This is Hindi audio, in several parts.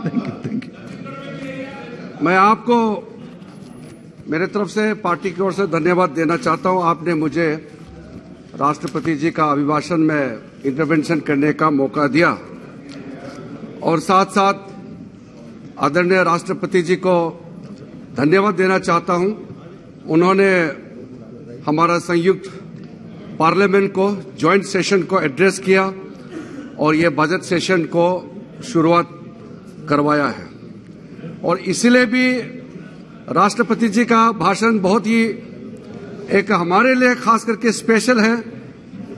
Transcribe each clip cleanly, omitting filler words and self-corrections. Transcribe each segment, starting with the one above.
Thank you. मैं आपको मेरे तरफ से पार्टी की ओर से धन्यवाद देना चाहता हूं। आपने मुझे राष्ट्रपति जी का अभिभाषण में इंटरवेंशन करने का मौका दिया और साथ साथ आदरणीय राष्ट्रपति जी को धन्यवाद देना चाहता हूं। उन्होंने हमारा संयुक्त पार्लियामेंट को जॉइंट सेशन को एड्रेस किया और ये बजट सेशन को शुरुआत करवाया है और इसलिए भी राष्ट्रपति जी का भाषण बहुत ही एक हमारे लिए खास करके स्पेशल है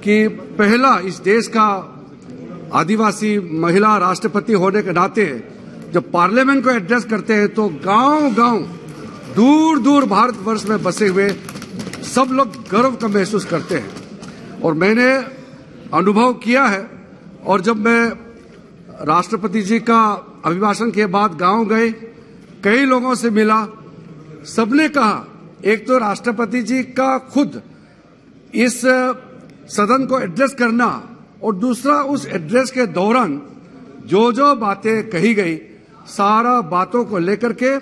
कि पहला इस देश का आदिवासी महिला राष्ट्रपति होने के नाते जब पार्लियामेंट को एड्रेस करते हैं तो गांव-गांव दूर दूर भारतवर्ष में बसे हुए सब लोग गर्व का महसूस करते हैं और मैंने अनुभव किया है। और जब मैं राष्ट्रपति जी का अभिभाषण के बाद गांव गए, कई लोगों से मिला, सबने कहा एक तो राष्ट्रपति जी का खुद इस सदन को एड्रेस करना और दूसरा उस एड्रेस के दौरान जो जो बातें कही गई, सारा बातों को लेकर के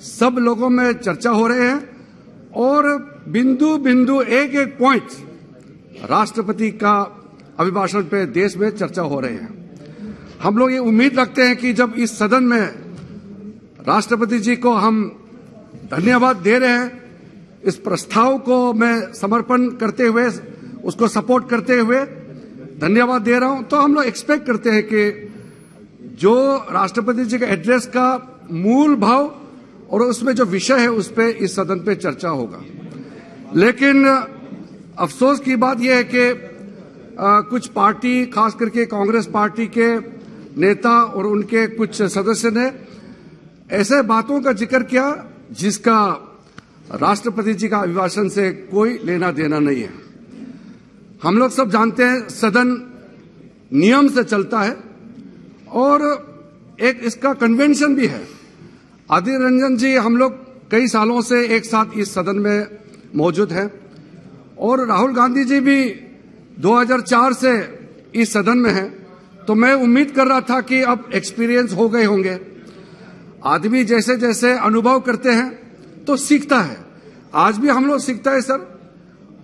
सब लोगों में चर्चा हो रहे हैं और बिंदु बिंदु एक एक पॉइंट राष्ट्रपति का अभिभाषण पे देश में चर्चा हो रहे हैं। हम लोग ये उम्मीद रखते हैं कि जब इस सदन में राष्ट्रपति जी को हम धन्यवाद दे रहे हैं, इस प्रस्ताव को मैं समर्पण करते हुए, उसको सपोर्ट करते हुए धन्यवाद दे रहा हूं, तो हम लोग एक्सपेक्ट करते हैं कि जो राष्ट्रपति जी के एड्रेस का मूल भाव और उसमें जो विषय है उस पे इस सदन पे चर्चा होगा। लेकिन अफसोस की बात यह है कि कुछ पार्टी, खास करके कांग्रेस पार्टी के नेता और उनके कुछ सदस्य ने ऐसे बातों का जिक्र किया जिसका राष्ट्रपति जी का अभिभाषण से कोई लेना देना नहीं है। हम लोग सब जानते हैं सदन नियम से चलता है और एक इसका कन्वेंशन भी है। आदिर रंजन जी हम लोग कई सालों से एक साथ इस सदन में मौजूद हैं और राहुल गांधी जी भी 2004 से इस सदन में हैं, तो मैं उम्मीद कर रहा था कि अब एक्सपीरियंस हो गए होंगे। आदमी जैसे जैसे अनुभव करते हैं तो सीखता है। आज भी हम लोग सीखता है सर,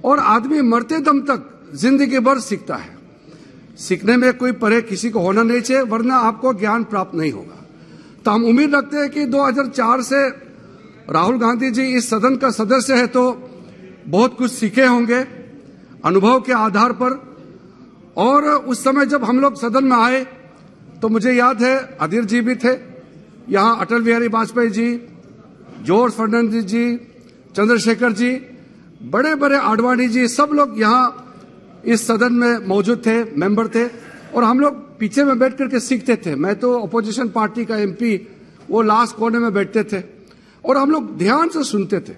और आदमी मरते दम तक जिंदगी भर सीखता है। सीखने में कोई परे किसी को होना नहीं चाहिए, वरना आपको ज्ञान प्राप्त नहीं होगा। तो हम उम्मीद रखते हैं कि 2004 से राहुल गांधी जी इस सदन का सदस्य है तो बहुत कुछ सीखे होंगे अनुभव के आधार पर। और उस समय जब हम लोग सदन में आए तो मुझे याद है अधीर जी भी थे, यहाँ अटल बिहारी वाजपेयी जी, जॉर्ज फर्नांडिस जी, चंद्रशेखर जी, बड़े बड़े आडवाणी जी, सब लोग यहाँ इस सदन में मौजूद थे, मेंबर थे और हम लोग पीछे में बैठ करके सीखते थे। मैं तो अपोजिशन पार्टी का एमपी, वो लास्ट कोने में बैठते थे और हम लोग ध्यान से सुनते थे।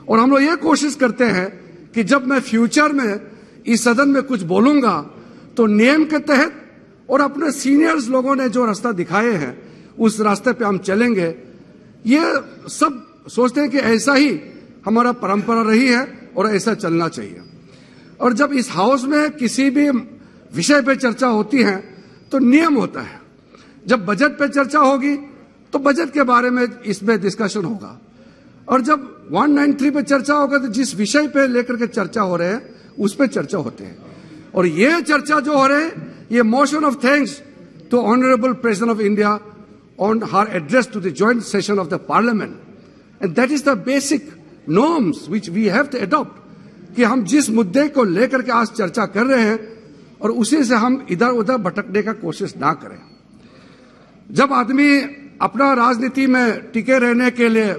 और हम लोग ये कोशिश करते हैं कि जब मैं फ्यूचर में इस सदन में कुछ बोलूंगा तो नियम के तहत और अपने सीनियर्स लोगों ने जो रास्ता दिखाए हैं उस रास्ते पे हम चलेंगे। ये सब सोचते हैं कि ऐसा ही हमारा परंपरा रही है और ऐसा चलना चाहिए। और जब इस हाउस में किसी भी विषय पे चर्चा होती है तो नियम होता है। जब बजट पे चर्चा होगी तो बजट के बारे में इसमें डिस्कशन होगा, और जब 193 पे चर्चा होगा तो जिस विषय पे लेकर के चर्चा हो रहे हैं उस पे चर्चा होते हैं। और ये चर्चा जो हो रहे हैं, ये motion of thanks to honourable president of India on her address to the joint session of the parliament, and that is the basic norms which we have to adopt, कि हम जिस मुद्दे को लेकर के आज चर्चा कर रहे हैं और उसी से हम इधर उधर भटकने का कोशिश ना करें। जब आदमी अपना राजनीति में टिके रहने के लिए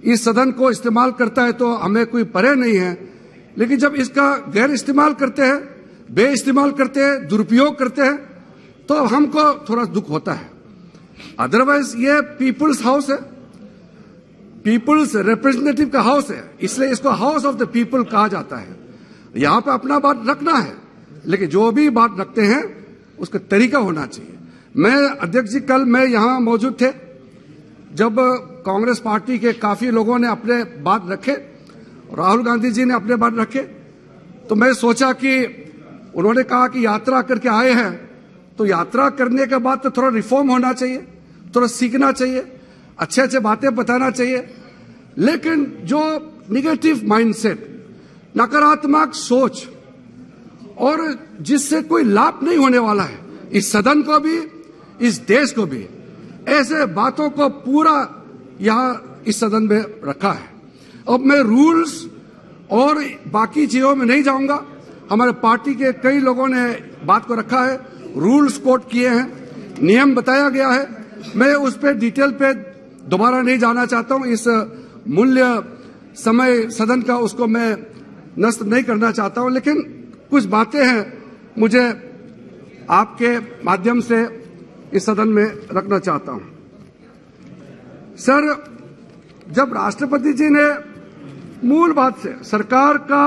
इस सदन को इस्तेमाल करता है तो हमें कोई परे नहीं है, लेकिन जब इसका गैर इस्तेमाल करते हैं, बे इस्तेमाल करते हैं, दुरुपयोग करते हैं तो हमको थोड़ा दुख होता है। अदरवाइज ये पीपुल्स हाउस है, पीपुल्स रिप्रेजेंटेटिव का हाउस है, इसलिए इसको हाउस ऑफ द पीपल कहा जाता है। यहां पे अपना बात रखना है, लेकिन जो भी बात रखते हैं उसका तरीका होना चाहिए। मैं अध्यक्ष जी, कल मैं यहां मौजूद थे जब कांग्रेस पार्टी के काफी लोगों ने अपने बात रखे, राहुल गांधी जी ने अपने बात रखे, तो मैं सोचा कि उन्होंने कहा कि यात्रा करके आए हैं तो यात्रा करने के बाद तो थोड़ा रिफॉर्म होना चाहिए, थोड़ा सीखना चाहिए, अच्छे अच्छे बातें बताना चाहिए। लेकिन जो निगेटिव माइंडसेट, नकारात्मक सोच और जिससे कोई लाभ नहीं होने वाला है इस सदन को भी, इस देश को भी, ऐसे बातों को पूरा यहां इस सदन में रखा है। अब मैं रूल्स और बाकी चीजों में नहीं जाऊंगा। हमारे पार्टी के कई लोगों ने बात को रखा है, रूल्स कोट किए हैं, नियम बताया गया है। मैं उस पर डिटेल पे दोबारा नहीं जाना चाहता हूं। इस मूल्य समय सदन का उसको मैं नष्ट नहीं करना चाहता हूं, लेकिन कुछ बातें हैं मुझे आपके माध्यम से इस सदन में रखना चाहता हूं। सर, जब राष्ट्रपति जी ने मूल बात से सरकार का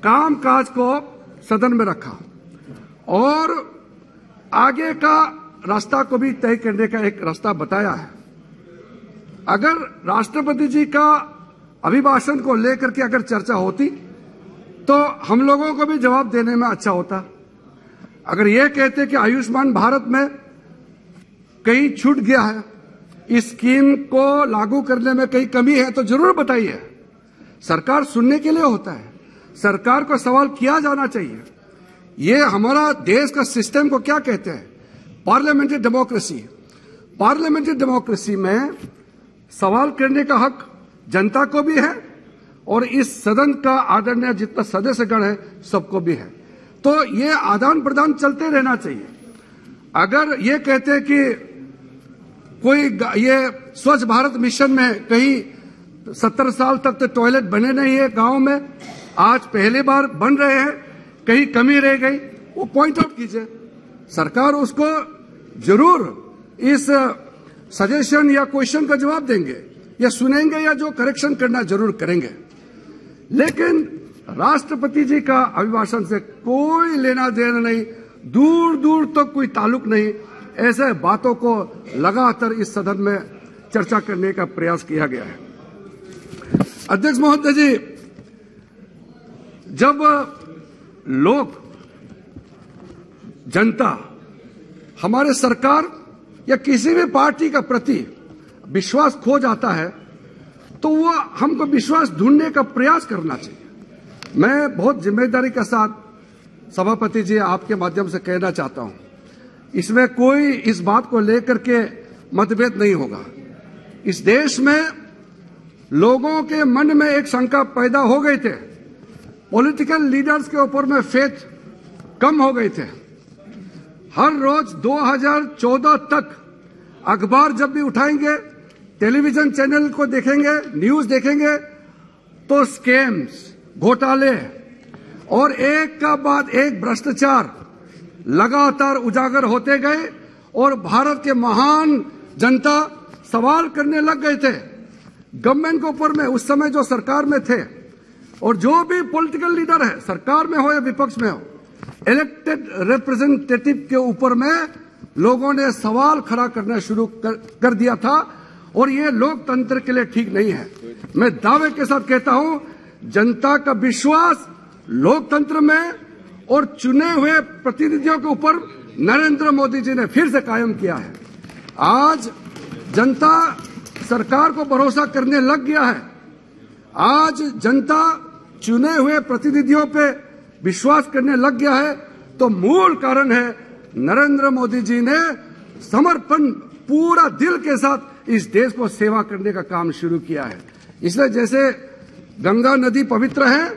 कामकाज को सदन में रखा और आगे का रास्ता को भी तय करने का एक रास्ता बताया है, अगर राष्ट्रपति जी का अभिभाषण को लेकर के अगर चर्चा होती तो हम लोगों को भी जवाब देने में अच्छा होता। अगर ये कहते कि आयुष्मान भारत में कहीं छूट गया है, इस स्कीम को लागू करने में कहीं कमी है तो जरूर बताइए। सरकार सुनने के लिए होता है, सरकार को सवाल किया जाना चाहिए। ये हमारा देश का सिस्टम को क्या कहते हैं? Parliamentary democracy. पार्लियामेंट्री डेमोक्रेसी में सवाल करने का हक जनता को भी है और इस सदन का आदरणीय जितना सदस्यगण है सबको भी है। तो ये आदान प्रदान चलते रहना चाहिए। अगर ये कहते हैं कि कोई ये स्वच्छ भारत मिशन में कहीं 70 साल तक तो टॉयलेट बने नहीं है गांव में, आज पहली बार बन रहे हैं, कहीं कमी रह गई, वो पॉइंट आउट कीजिए। सरकार उसको जरूर इस सजेशन या क्वेश्चन का जवाब देंगे या सुनेंगे या जो करेक्शन करना जरूर करेंगे। लेकिन राष्ट्रपति जी का अभिभाषण से कोई लेना देना नहीं, दूर दूर तक तो कोई ताल्लुक नहीं। ऐसे बातों को लगातार इस सदन में चर्चा करने का प्रयास किया गया है। अध्यक्ष महोदय जी, जब लोग, जनता हमारे सरकार या किसी भी पार्टी का प्रति विश्वास खो जाता है तो वो हमको विश्वास ढूंढने का प्रयास करना चाहिए। मैं बहुत जिम्मेदारी के साथ सभापति जी आपके माध्यम से कहना चाहता हूं, इसमें कोई इस बात को लेकर के मतभेद नहीं होगा। इस देश में लोगों के मन में एक शंका पैदा हो गई थे, पॉलिटिकल लीडर्स के ऊपर में फेथ कम हो गए थे। हर रोज 2014 तक अखबार जब भी उठाएंगे, टेलीविजन चैनल को देखेंगे, न्यूज देखेंगे तो स्कैम्स, घोटाले और एक का बाद एक भ्रष्टाचार लगातार उजागर होते गए और भारत के महान जनता सवाल करने लग गए थे गवर्नमेंट के ऊपर में, उस समय जो सरकार में थे। और जो भी पॉलिटिकल लीडर है, सरकार में हो या विपक्ष में हो, इलेक्टेड रिप्रेजेंटेटिव के ऊपर में लोगों ने सवाल खड़ा करना शुरू कर दिया था और ये लोकतंत्र के लिए ठीक नहीं है। मैं दावे के साथ कहता हूं, जनता का विश्वास लोकतंत्र में और चुने हुए प्रतिनिधियों के ऊपर नरेंद्र मोदी जी ने फिर से कायम किया है। आज जनता सरकार को भरोसा करने लग गया है। आज जनता चुने हुए प्रतिनिधियों पे विश्वास करने लग गया है, तो मूल कारण है नरेंद्र मोदी जी ने समर्पण पूरा दिल के साथ इस देश को सेवा करने का काम शुरू किया है। इसलिए जैसे गंगा नदी पवित्र है,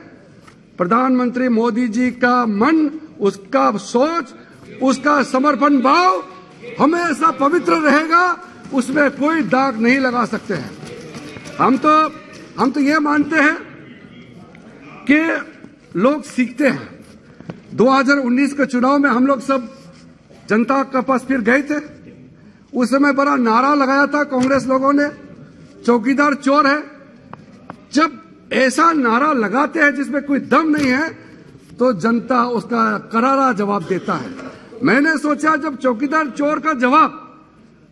प्रधानमंत्री मोदी जी का मन, उसका सोच, उसका समर्पण भाव हमेशा पवित्र रहेगा, उसमें कोई दाग नहीं लगा सकते हैं। हम तो ये मानते हैं कि लोग सीखते हैं। 2019 के चुनाव में हम लोग सब जनता के पास फिर गए थे, उस समय बड़ा नारा लगाया था कांग्रेस लोगों ने, चौकीदार चोर है। जब ऐसा नारा लगाते हैं जिसमें कोई दम नहीं है तो जनता उसका करारा जवाब देता है। मैंने सोचा जब चौकीदार चोर का जवाब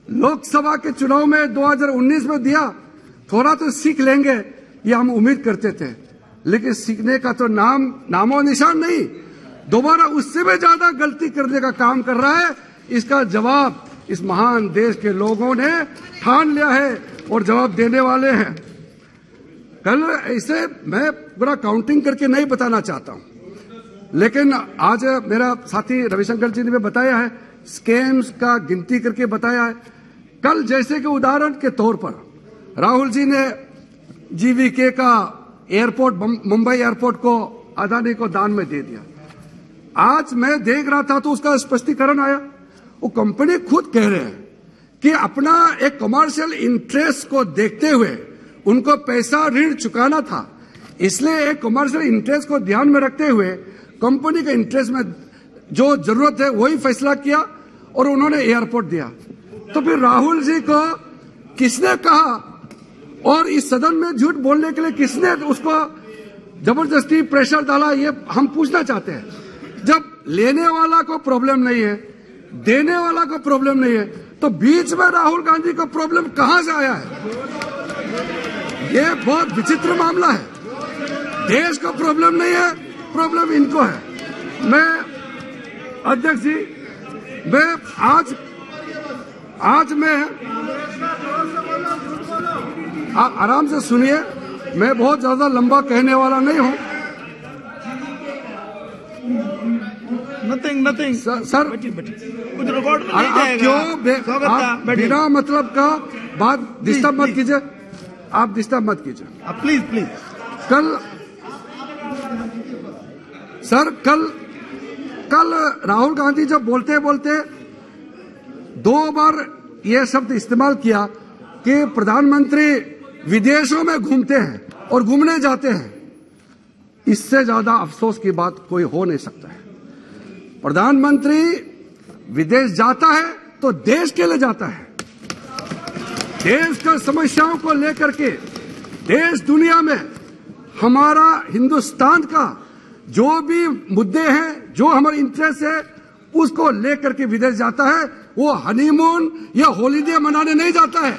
लोकसभा के चुनाव में 2019 में दिया, थोड़ा तो सीख लेंगे, ये हम उम्मीद करते थे। लेकिन सीखने का तो नामो निशान नहीं, दोबारा उससे भी ज्यादा गलती करने का काम कर रहा है। इसका जवाब इस महान देश के लोगों ने ठान लिया है और जवाब देने वाले हैं। कल इसे मैं पूरा काउंटिंग करके नहीं बताना चाहता हूं, लेकिन आज मेरा साथी रविशंकर जी ने भी बताया है, स्कैम्स का गिनती करके बताया है। कल जैसे कि उदाहरण के तौर पर राहुल जी ने जीवीके का एयरपोर्ट मुंबई एयरपोर्ट को अदानी को दान में दे दिया। आज मैं देख रहा था तो उसका स्पष्टीकरण आया, वो कंपनी खुद कह रहे हैं कि अपना एक कमर्शियल इंटरेस्ट को देखते हुए उनको पैसा ऋण चुकाना था, इसलिए एक कमर्शियल इंटरेस्ट को ध्यान में रखते हुए कंपनी के इंटरेस्ट में जो जरूरत है वही फैसला किया और उन्होंने एयरपोर्ट दिया। तो फिर राहुल जी को किसने कहा और इस सदन में झूठ बोलने के लिए किसने उसको जबरदस्ती प्रेशर डाला, ये हम पूछना चाहते हैं। जब लेने वाला को प्रॉब्लम नहीं है, देने वाला को प्रॉब्लम नहीं है, तो बीच में राहुल गांधी को प्रॉब्लम कहां से आया है? ये बहुत विचित्र मामला है। देश को प्रॉब्लम नहीं है, प्रॉब्लम इनको है। मैं अध्यक्ष जी, मैं आज मैं आप आराम से सुनिए, मैं बहुत ज्यादा लंबा कहने वाला नहीं हूं। नथिंग सर कुछ रिकॉर्ड में नहीं आप जाएगा। आप बिना मतलब का बात डिस्टर्ब मत कीजिए, आप डिस्टर्ब मत कीजिए प्लीज। कल राहुल गांधी जब बोलते बोलते 2 बार यह शब्द इस्तेमाल किया कि प्रधानमंत्री विदेशों में घूमते हैं और घूमने जाते हैं, इससे ज्यादा अफसोस की बात कोई हो नहीं सकता है। प्रधानमंत्री विदेश जाता है तो देश के लिए जाता है, देश की समस्याओं को लेकर के देश दुनिया में हमारा हिंदुस्तान का जो भी मुद्दे हैं, जो हमारे इंटरेस्ट है, उसको लेकर के विदेश जाता है। वो हनीमून या हॉलीडे मनाने नहीं जाता है।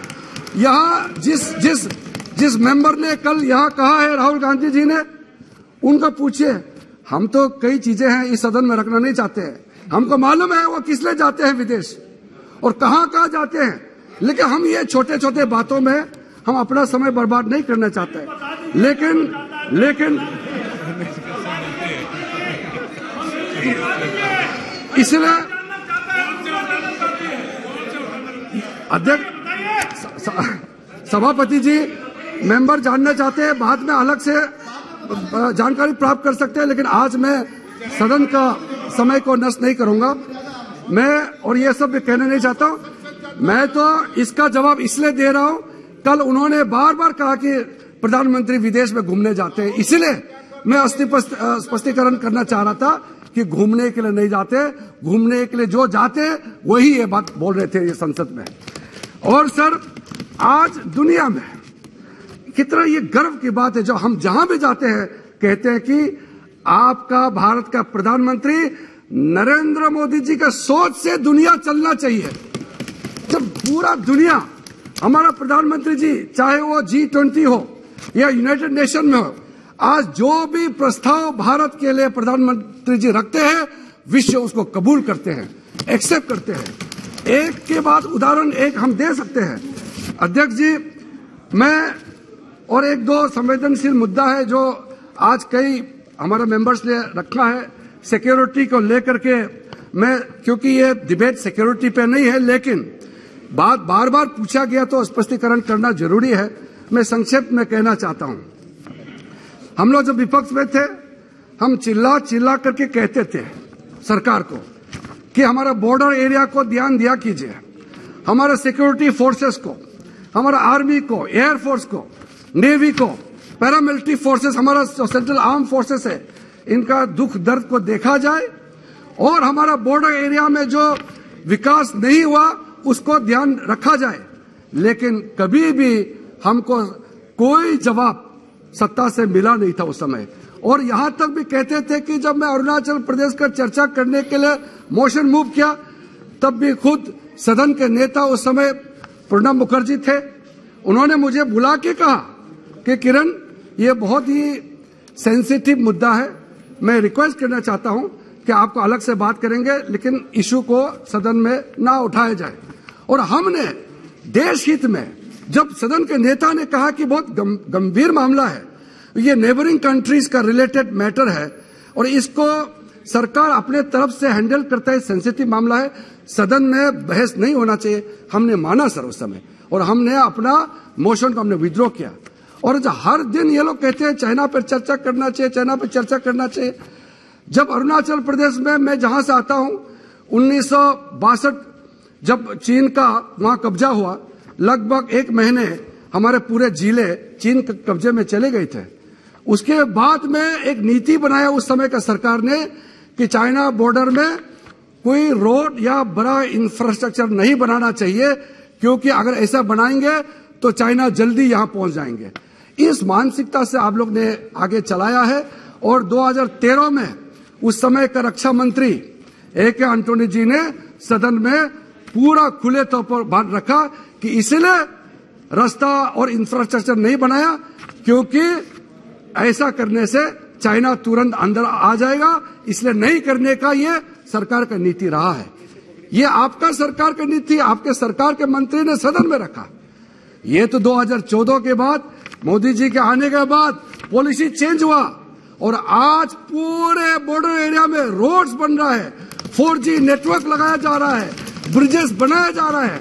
यहाँ जिस मेंबर ने कल यहाँ कहा है, राहुल गांधी जी ने, उनका पूछिए। हम तो कई चीजें हैं इस सदन में रखना नहीं चाहते हैं, हमको मालूम है वो किस लिए जाते हैं विदेश और कहाँ जाते हैं, लेकिन हम ये छोटे छोटे बातों में हम अपना समय बर्बाद नहीं करना चाहते। लेकिन इसलिए अध्यक्ष सभापति जी, मेंबर जानना चाहते हैं, बाद में अलग से जानकारी प्राप्त कर सकते हैं, लेकिन आज मैं सदन का समय को नष्ट नहीं करूंगा। मैं और ये सब भी कहना नहीं चाहता हूं। मैं तो इसका जवाब इसलिए दे रहा हूं, कल उन्होंने बार बार कहा कि प्रधानमंत्री विदेश में घूमने जाते हैं, इसलिए मैं स्पष्टीकरण करना चाह रहा था कि घूमने के लिए नहीं जाते, घूमने के लिए जो जाते वही ये बात बोल रहे थे ये संसद में। और सर, आज दुनिया में कितना ये गर्व की बात है, जो हम जहां भी जाते हैं कहते हैं कि आपका भारत का प्रधानमंत्री नरेंद्र मोदी जी का सोच से दुनिया चलना चाहिए। जब पूरा दुनिया हमारा प्रधानमंत्री जी, चाहे वो G20 हो या यूनाइटेड नेशन में हो, आज जो भी प्रस्ताव भारत के लिए प्रधानमंत्री जी रखते हैं, विश्व उसको कबूल करते हैं, एक्सेप्ट करते हैं। एक के बाद उदाहरण एक हम दे सकते हैं। अध्यक्ष जी, मैं और एक दो संवेदनशील मुद्दा है जो आज कई हमारे मेंबर्स ने रखा है, सिक्योरिटी को लेकर के। मैं, क्योंकि ये डिबेट सिक्योरिटी पे नहीं है, लेकिन बात बार बार पूछा गया तो स्पष्टीकरण करना जरूरी है। मैं संक्षेप में कहना चाहता हूं, हम लोग जब विपक्ष में थे, हम चिल्ला करके कहते थे सरकार को कि हमारा बॉर्डर एरिया को ध्यान दिया कीजिए, हमारे सिक्योरिटी फोर्सेस को, हमारा आर्मी को, एयरफोर्स को, नेवी को, पैरामिलिट्री फोर्सेस, हमारा सेंट्रल आर्म फोर्सेस है, इनका दुख दर्द को देखा जाए और हमारा बॉर्डर एरिया में जो विकास नहीं हुआ उसको ध्यान रखा जाए। लेकिन कभी भी हमको कोई जवाब सत्ता से मिला नहीं था उस समय। और यहां तक भी कहते थे कि जब मैं अरुणाचल प्रदेश का चर्चा करने के लिए मोशन मूव किया, तब भी खुद सदन के नेता उस समय प्रणब मुखर्जी थे, उन्होंने मुझे बुला के कहा कि किरण, ये बहुत ही सेंसिटिव मुद्दा है, मैं रिक्वेस्ट करना चाहता हूं कि आपको अलग से बात करेंगे, लेकिन इशू को सदन में ना उठाया जाए। और हमने देश हित में, जब सदन के नेता ने कहा कि बहुत गंभीर मामला है, ये नेबरिंग कंट्रीज का रिलेटेड मैटर है और इसको सरकार अपने तरफ से हैंडल करता है, सेंसिटिव मामला है, सदन में बहस नहीं होना चाहिए, हमने माना सर उस समय और हमने अपना मोशन को हमने विड्रॉ किया। और हर दिन ये लोग कहते हैं चाइना पर चर्चा करना चाहिए, चाइना पर चर्चा करना चाहिए। जब अरुणाचल प्रदेश में, मैं जहां से आता हूं, 1962 जब चीन का वहां कब्जा हुआ, लगभग 1 महीने हमारे पूरे जिले चीन के कब्जे में चले गए थे। उसके बाद में एक नीति बनाया उस समय का सरकार ने कि चाइना बॉर्डर में कोई रोड या बड़ा इंफ्रास्ट्रक्चर नहीं बनाना चाहिए, क्योंकि अगर ऐसा बनाएंगे तो चाइना जल्दी यहां पहुंच जाएंगे। इस मानसिकता से आप लोग ने आगे चलाया है और 2013 में उस समय का रक्षा मंत्री A.K. एंटोनी जी ने सदन में पूरा खुले तौर पर बात रखा कि इसलिए रास्ता और इंफ्रास्ट्रक्चर नहीं बनाया क्योंकि ऐसा करने से चाइना तुरंत अंदर आ जाएगा, इसलिए नहीं करने का ये सरकार का नीति रहा है। ये आपका सरकार का नीति आपके सरकार के मंत्री ने सदन में रखा। ये तो 2014 के बाद मोदी जी के आने के बाद पॉलिसी चेंज हुआ और आज पूरे बॉर्डर एरिया में रोड्स बन रहा है, 4G नेटवर्क लगाया जा रहा है, ब्रिजेस बनाया जा रहा है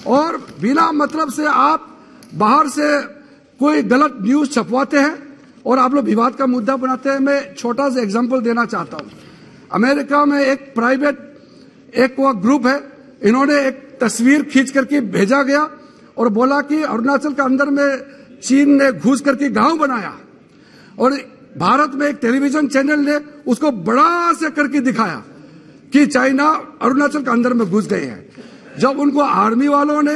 और बिना मतलब से आप बाहर से कोई गलत न्यूज छपवाते हैं और आप लोग विवाद का मुद्दा बनाते हैं। मैं छोटा सा एग्जांपल देना चाहता हूं। अमेरिका में एक प्राइवेट एक वो ग्रुप है, इन्होंने एक तस्वीर खींच करके भेजा गया और बोला कि अरुणाचल के अंदर में चीन ने घुस करके गांव बनाया और भारत में एक टेलीविजन चैनल ने उसको बड़ा से करके दिखाया कि चाइना अरुणाचल के अंदर में घुस गए हैं। जब उनको आर्मी वालों ने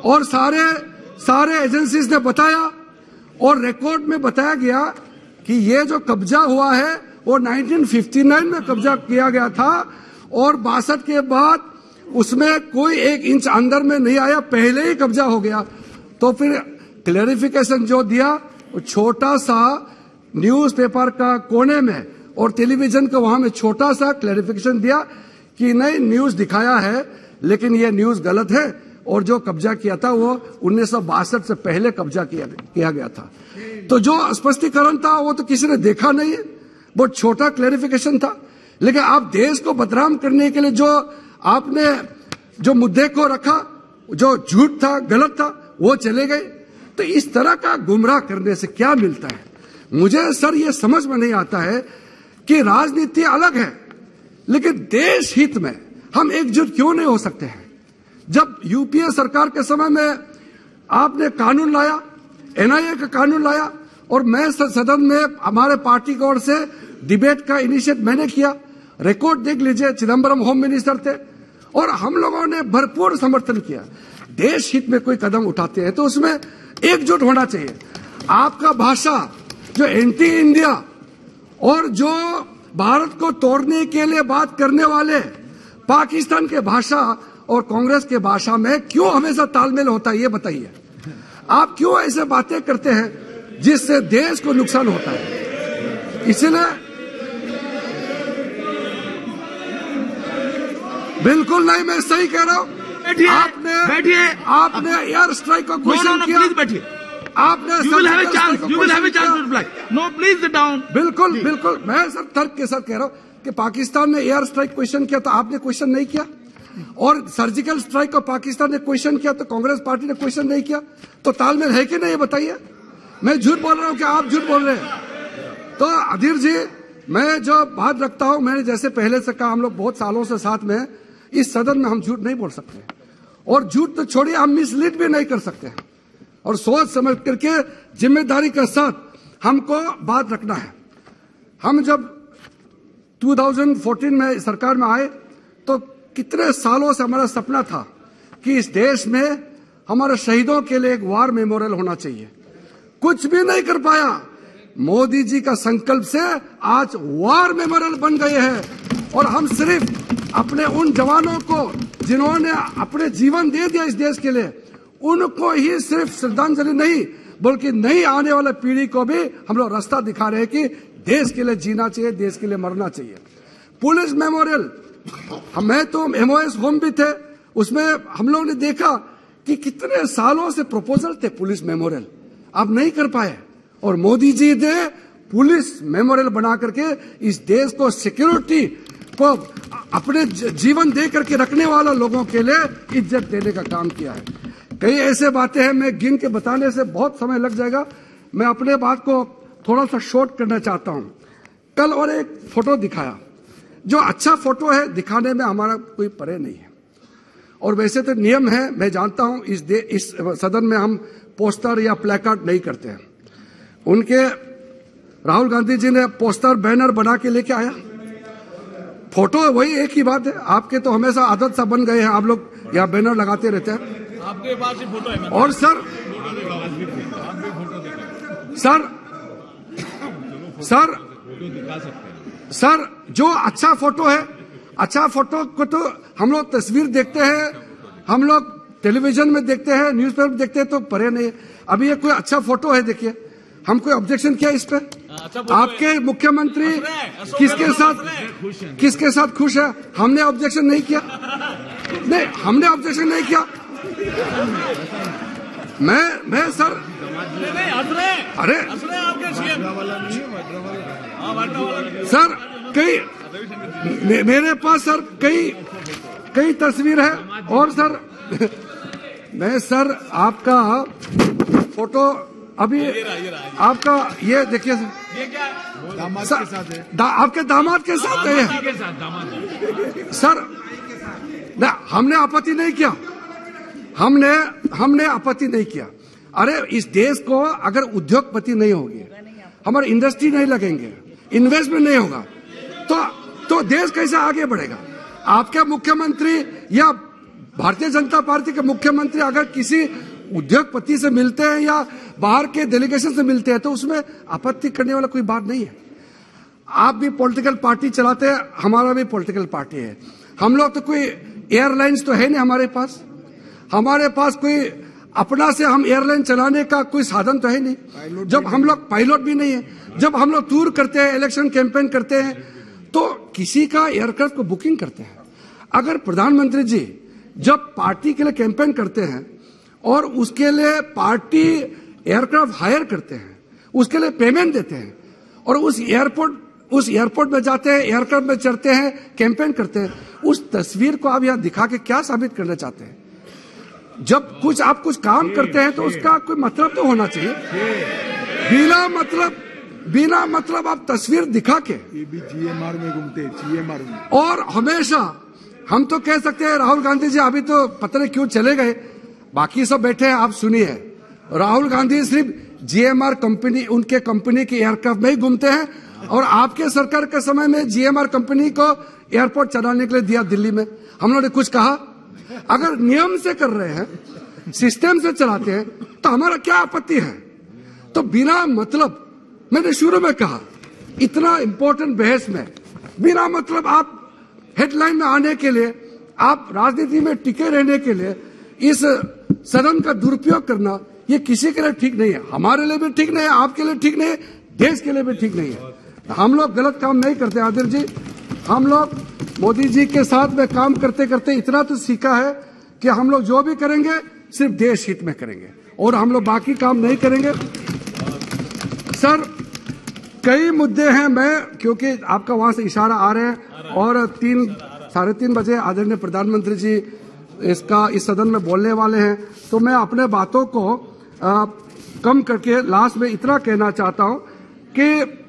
और सारे एजेंसीज ने बताया और रिकॉर्ड में बताया गया कि ये जो कब्जा हुआ है वो 1959 में कब्जा किया गया था और 62 के बाद उसमें कोई 1 इंच अंदर में नहीं आया, पहले ही कब्जा हो गया। तो फिर क्लैरिफिकेशन जो दिया वो छोटा सा न्यूज़पेपर का कोने में और टेलीविजन का वहां में छोटा सा क्लैरिफिकेशन दिया कि नहीं, न्यूज दिखाया है लेकिन ये न्यूज गलत है और जो कब्जा किया था वो 1962 से पहले कब्जा किया गया था। तो जो स्पष्टीकरण था वो तो किसी ने देखा नहीं है, बहुत छोटा क्लैरिफिकेशन था। लेकिन आप देश को बदनाम करने के लिए जो आपने जो मुद्दे को रखा, जो झूठ था, गलत था, वो चले गए। तो इस तरह का गुमराह करने से क्या मिलता है? मुझे सर ये समझ में नहीं आता है कि राजनीति अलग है लेकिन देश हित में हम एकजुट क्यों नहीं हो सकते हैं? जब यूपीए सरकार के समय में आपने कानून लाया, एनआईए का कानून लाया और मैं सदन में हमारे पार्टी की ओर से डिबेट का इनिशिएट मैंने किया। रिकॉर्ड देख लीजिए, चिदम्बरम होम मिनिस्टर थे और हम लोगों ने भरपूर समर्थन किया। देश हित में कोई कदम उठाते हैं तो उसमें एकजुट होना चाहिए। आपका भाषा जो एंटी इंडिया और जो भारत को तोड़ने के लिए बात करने वाले पाकिस्तान के भाषा और कांग्रेस के भाषा में क्यों हमेशा तालमेल होता है, ये बताइए। आप क्यों ऐसे बातें करते हैं जिससे देश को नुकसान होता है? इसलिए बिल्कुल नहीं, मैं सही कह रहा हूं। आपने एयर स्ट्राइक का क्वेश्चन किया। प्लीज बैठिए। आपने You will have a chance to reply. No, please sit down. बिल्कुल मैं सर तर्क के साथ कह रहा हूं कि पाकिस्तान ने एयर स्ट्राइक क्वेश्चन किया तो आपने क्वेश्चन नहीं किया और सर्जिकल स्ट्राइक को पाकिस्तान ने क्वेश्चन किया तो कांग्रेस पार्टी ने क्वेश्चन नहीं किया। तो तालमेल है कि नहीं, ये बताइए। मैं झूठ बोल रहा हूं कि आप झूठ बोल रहे हैं? तो अधीर जी, मैं जो बात रखता हूं, मैंने जैसे पहले से कहा, हम लोग बहुत सालों से साथ में, इस सदन में हम झूठ नहीं बोल सकते और झूठ तो छोड़िए, हम मिसलीड भी नहीं कर सकते हैं और सोच समझ करके जिम्मेदारी के साथ हमको बात रखना है। हम जब 2014 में सरकार में आए तो कितने सालों से हमारा सपना था कि इस देश में हमारे शहीदों के लिए एक वार मेमोरियल होना चाहिए। कुछ भी नहीं कर पाया। मोदी जी का संकल्प से आज वार मेमोरियल बन गए हैं और हम सिर्फ अपने उन जवानों को जिन्होंने अपने जीवन दे दिया इस देश के लिए, उनको ही सिर्फ श्रद्धांजलि नहीं बल्कि नई आने वाले पीढ़ी को भी हम लोग रास्ता दिखा रहे हैं कि देश के लिए जीना चाहिए, देश के लिए मरना चाहिए। पुलिस मेमोरियल, मैं तो एमओएस होम भी थे उसमें हम लोगों ने देखा कि कितने सालों से प्रपोजल थे पुलिस मेमोरियल, आप नहीं कर पाए, और मोदी जी ने पुलिस मेमोरियल बना करके इस देश को सिक्योरिटी को अपने जीवन दे करके रखने वाला लोगों के लिए इज्जत देने का काम किया है। कई ऐसे बातें हैं, मैं गिन के बताने से बहुत समय लग जाएगा, मैं अपने बात को थोड़ा सा शॉर्ट करना चाहता हूं। कल और एक फोटो दिखाया, जो अच्छा फोटो है दिखाने में हमारा कोई परे नहीं है, और वैसे तो नियम है, मैं जानता हूं इस सदन में हम पोस्टर या प्लेकार्ड नहीं करते हैं। उनके राहुल गांधी जी ने पोस्टर बैनर बना के लेके आया, फोटो वही एक ही बात है। आपके तो हमेशा आदत सा बन गए हैं, आप लोग यहाँ बैनर लगाते रहते हैं। आपके पास ही फोटो है। और सर जो अच्छा फोटो है, अच्छा फोटो को तो हम लोग तस्वीर देखते हैं, हम लोग टेलीविजन में देखते हैं, न्यूज़पेपर में देखते हैं, तो परे नहीं है। अभी ये कोई अच्छा फोटो है, देखिए, हम कोई ऑब्जेक्शन किया इस पे? आपके मुख्यमंत्री किसके साथ खुश है? हमने ऑब्जेक्शन नहीं किया, नहीं, हमने ऑब्जेक्शन नहीं किया। मैं सर अरे सर मेरे पास सर कई तस्वीर है, और सर मैं सर आपका फोटो अभी आपका ये देखिए सर, ये क्या दामाद के साथ है, आपके दामाद के साथ है सर। हमने आपत्ति नहीं किया, हमने आपत्ति नहीं किया। अरे इस देश को अगर उद्योगपति नहीं होगी, हमारे इंडस्ट्री नहीं लगेंगे, इन्वेस्टमेंट नहीं होगा, तो देश कैसे आगे बढ़ेगा? आपके मुख्यमंत्री या भारतीय जनता पार्टी के मुख्यमंत्री अगर किसी उद्योगपति से मिलते हैं या बाहर के डेलीगेशन से मिलते हैं, तो उसमें आपत्ति करने वाला कोई बात नहीं है। आप भी पॉलिटिकल पार्टी चलाते हैं, हमारा भी पॉलिटिकल पार्टी है। हम लोग तो कोई एयरलाइंस तो है नहीं हमारे पास कोई अपना से हम एयरलाइन चलाने का कोई साधन तो है नहीं। जब हम लोग पायलट भी नहीं है, जब हम लोग टूर करते हैं, इलेक्शन कैंपेन करते हैं, तो किसी का एयरक्राफ्ट को बुकिंग करते हैं। अगर प्रधानमंत्री जी जब पार्टी के लिए कैंपेन करते हैं और उसके लिए पार्टी एयरक्राफ्ट हायर करते हैं, उसके लिए पेमेंट देते हैं, और उस एयरपोर्ट में जाते हैं, एयरक्राफ्ट में चढ़ते हैं, कैंपेन करते हैं, उस तस्वीर को आप यहां दिखा के क्या साबित करना चाहते हैं? जब आप कुछ काम करते हैं तो उसका कोई मतलब तो होना चाहिए। बिना मतलब आप तस्वीर दिखा के, ये भी GMR में घूमते, GMR में। और हमेशा हम तो कह सकते हैं राहुल गांधी जी अभी तो पता नहीं क्यों चले गए, बाकी सब बैठे हैं, आप सुनिए। राहुल गांधी सिर्फ GMR कंपनी, उनके कंपनी की एयरक्राफ्ट में ही घूमते हैं, और आपके सरकार के समय में GMR कंपनी को एयरपोर्ट चलाने के लिए दिया दिल्ली में। हम लोगों ने कुछ कहा? अगर नियम से कर रहे हैं, सिस्टम से चलाते हैं, तो हमारा क्या आपत्ति है? तो बिना मतलब, मैंने शुरू में कहा, इतना इंपॉर्टेंट बहस में बिना मतलब आप हेडलाइन में आने के लिए, आप राजनीति में टिके रहने के लिए इस सदन का दुरुपयोग करना, ये किसी के लिए ठीक नहीं है। हमारे लिए भी ठीक नहीं है, आपके लिए ठीक नहीं है, देश के लिए भी ठीक नहीं है। हम लोग गलत काम नहीं करते आदिर जी। हम लोग मोदी जी के साथ में काम करते करते इतना तो सीखा है कि हम लोग जो भी करेंगे सिर्फ देश हित में करेंगे, और हम लोग बाकी काम नहीं करेंगे। सर कई मुद्दे हैं, मैं क्योंकि आपका वहां से इशारा आ रहे हैं, और 3-3:30 बजे आदरणीय प्रधानमंत्री जी इस सदन में बोलने वाले हैं, तो मैं अपने बातों को कम करके लास्ट में इतना कहना चाहता हूं कि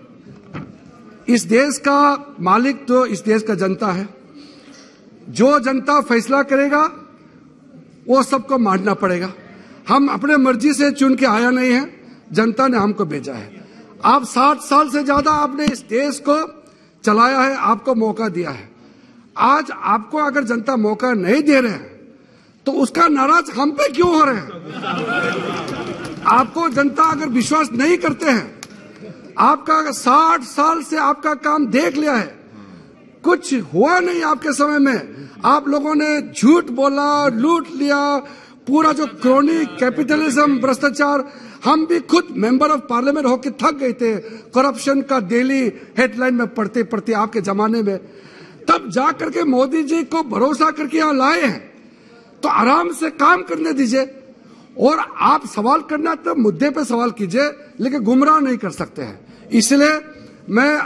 इस देश का मालिक तो इस देश का जनता है। जो जनता फैसला करेगा वो सबको मानना पड़ेगा। हम अपने मर्जी से चुन के आया नहीं है, जनता ने हमको भेजा है। आप 60 साल से ज्यादा आपने इस देश को चलाया है, आपको मौका दिया है। आज आपको अगर जनता मौका नहीं दे रहे हैं, तो उसका नाराज हम पे क्यों हो रहे हैं? आपको जनता अगर विश्वास नहीं करते हैं, आपका 60 साल से आपका काम देख लिया है, कुछ हुआ नहीं आपके समय में, आप लोगों ने झूठ बोला, लूट लिया, पूरा जो क्रोनी कैपिटलिज्म, भ्रष्टाचार, हम भी खुद मेंबर ऑफ पार्लियामेंट होके थक गए थे करप्शन का डेली हेडलाइन में पढ़ते पढ़ते आपके जमाने में। तब जा करके मोदी जी को भरोसा करके यहां लाए हैं तो आराम से काम करने दीजिए, और आप सवाल करना तो मुद्दे पे सवाल कीजिए, लेकिन गुमराह नहीं कर सकते हैं। इसलिए मैं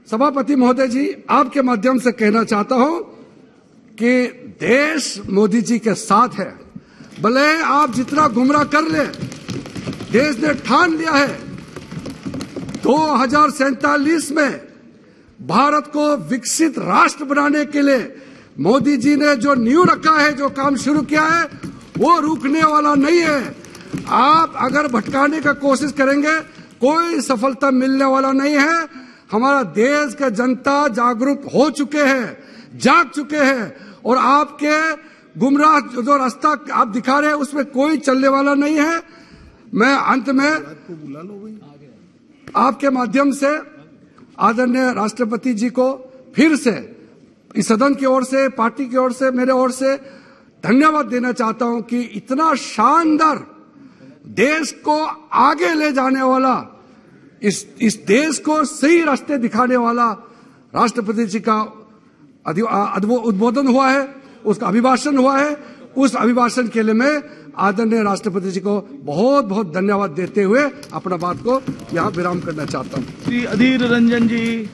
सभापति महोदय जी आपके माध्यम से कहना चाहता हूं कि देश मोदी जी के साथ है। भले आप जितना गुमराह कर ले, देश ने ठान लिया है 2047 में भारत को विकसित राष्ट्र बनाने के लिए मोदी जी ने जो नींव रखा है, जो काम शुरू किया है, वो रुकने वाला नहीं है। आप अगर भटकाने का कोशिश करेंगे, कोई सफलता मिलने वाला नहीं है। हमारा देश का जनता जागरूक हो चुके हैं, जाग चुके हैं, और आपके गुमराह जो रास्ता आप दिखा रहे हैं उसमें कोई चलने वाला नहीं है। मैं अंत में आपके माध्यम से आदरणीय राष्ट्रपति जी को फिर से इस सदन की ओर से, पार्टी की ओर से, मेरे ओर से धन्यवाद देना चाहता हूं कि इतना शानदार देश को आगे ले जाने वाला, इस देश को सही रास्ते दिखाने वाला राष्ट्रपति जी का उद्बोधन हुआ है, उसका अभिभाषण हुआ है। उस अभिभाषण के लिए मैं आदरणीय राष्ट्रपति जी को बहुत बहुत धन्यवाद देते हुए अपना बात को यहां विराम करना चाहता हूं। श्री अधीर रंजन जी।